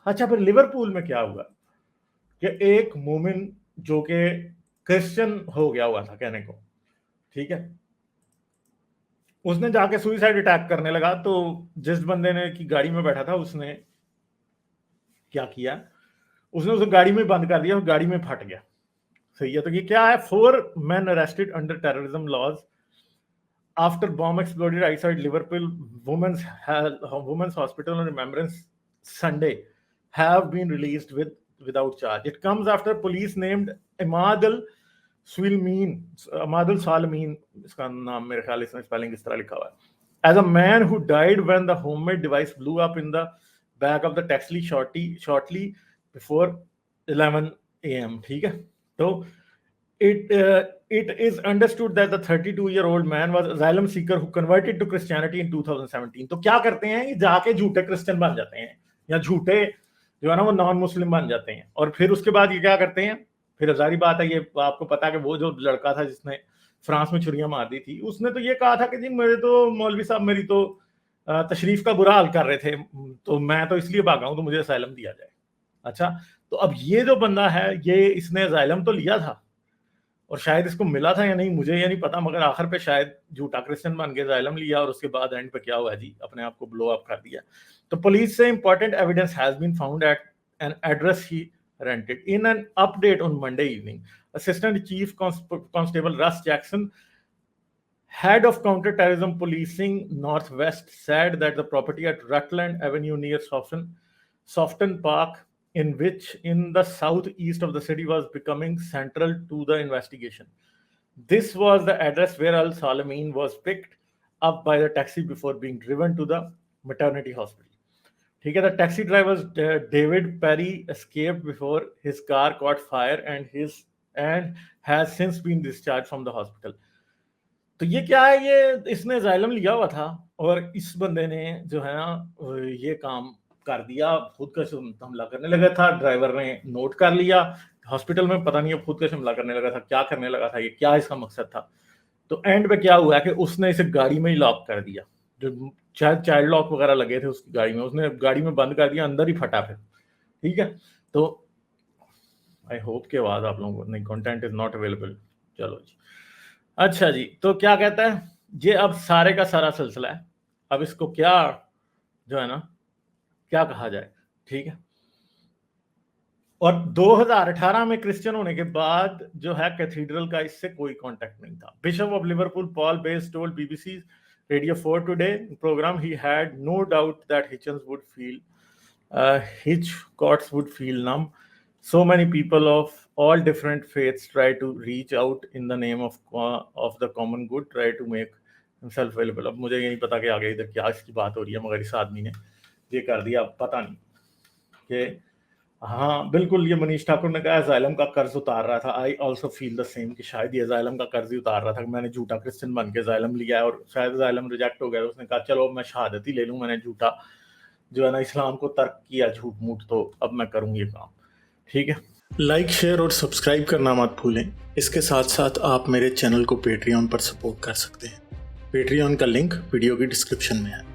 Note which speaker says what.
Speaker 1: अच्छा, फिर लिवरपूल में क्या हुआ कि एक मोमिन जो कि क्रिश्चियन हो गया हुआ था कहने को, ठीक है, उसने जाके सुइसाइड अटैक करने लगा। तो जिस बंदे ने की गाड़ी में बैठा था उसने क्या किया, उसने उस गाड़ी में बंद कर दिया, उस गाड़ी में फट गया। सही है, तो ये क्या है, 4 men arrested under terrorism laws after bomb exploded outside Liverpool women's hospital on Remembrance Sunday have been released without charge. It comes after police named Imad al Salmin, इसका नाम मेरे ख्याल इसमें स्पेलिंग इस तरह लिखा हुआ है, as a man who died when the homemade device blew up in the back of the taxi shortly before 11 a.m. ठीक है, तो it is understood that the 32-year-old man was asylum seeker who converted to Christianity in 2017. तो क्या करते हैं, ये जाके झूठे क्रिश्चियन बन जाते हैं या झूठे जो है ना वो नॉन मुस्लिम बन जाते हैं, और फिर उसके बाद ये क्या करते हैं, फिर जारी बात है, ये आपको पता है कि वो जो लड़का था जिसने फ्रांस में छुरियां मार दी थी, उसने तो ये कहा था कि जी मेरे तो मौलवी साहब मेरी तो तशरीफ का बुरा हाल कर रहे थे, तो मैं तो इसलिए भागा हूं तो मुझे असाइलम दिया जाए। अच्छा, तो अब ये जो बंदा है ये इसने असाइलम तो लिया था और शायद इसको मिला था या नहीं मुझे ये नहीं पता, मगर आखिर पे शायद झूठा क्रिश्चियन बन के असाइलम लिया और उसके बाद एंड पे क्या हुआ जी, अपने आप को ब्लो अप कर दिया। तो पुलिस से important evidence has been found at an address he rented. In an update on Monday evening, Assistant Chief Constable Russ Jackson, head of counter-terrorism policing Northwest, said that the property at Rutland Avenue near Softon Park, in which in the southeast of the city, was becoming central to the investigation. This was the address where Al Salamin was picked up by the taxi before being driven to the maternity hospital. ठीक है, the taxi driver David Perry escaped before his car caught fire and has since been discharged from the hospital. तो ये क्या है, ये इसने asylum लिया हुआ था और इस बंदे ने जो है ना ये काम कर दिया, खुदकश हमला करने लगा था, ड्राइवर ने नोट कर लिया, हॉस्पिटल में पता नहीं है खुदकश हमला करने लगा था, क्या करने लगा था, ये क्या इसका मकसद था। तो एंड पे क्या हुआ कि उसने इसे गाड़ी में ही लॉक कर दिया, जो शायद चाइल्ड लॉक वगैरह लगे थे उसकी गाड़ी में, उसने गाड़ी में बंद कर दिया, अंदर ही फटा फिर। ठीक है, तो आई होप के बाद आप लोगों को नहीं, कंटेंट इज नॉट अवेलेबल। चलो जी, अच्छा जी, तो क्या कहता है ये, अब सारे का सारा सिलसिला है, अब इसको क्या जो है ना क्या कहा जाए। ठीक है, और 2018 में क्रिश्चियन होने के बाद जो है कैथीड्रल का इससे कोई कांटेक्ट नहीं था। Bishop of Liverpool Paul base told BBC Radio 4 Today program he had no doubt that Hitchcock's would feel numb. So many people of all different faiths try to reach out in the name of the common good, try to make himself available. अब मुझे ये नहीं पता कि आगे इधर क्या इसकी बात हो रही है, मगर इस आदमी ने ये कर दिया, पता नहीं कि हाँ बिल्कुल, ये मनीष ठाकुर ने कहा असाइलम का कर्ज उतार रहा था। I also feel the same कि शायद ये असाइलम का कर्ज ही उतार रहा था कि मैंने झूठा क्रिश्चियन बन के असाइलम लिया है और शायद असाइलम रिजेक्ट हो गया, तो उसने कहा चलो मैं शहादत ही ले लूँ, मैंने झूठा जो है ना इस्लाम को तर्क किया झूठ मूठ, तो अब मैं करूँ ये काम। ठीक है,
Speaker 2: लाइक शेयर और सब्सक्राइब करना मत भूलें। इसके साथ साथ आप मेरे चैनल को पेट्रियन पर सपोर्ट कर सकते हैं। पेट्रियन का लिंक वीडियो की डिस्क्रिप्शन में है।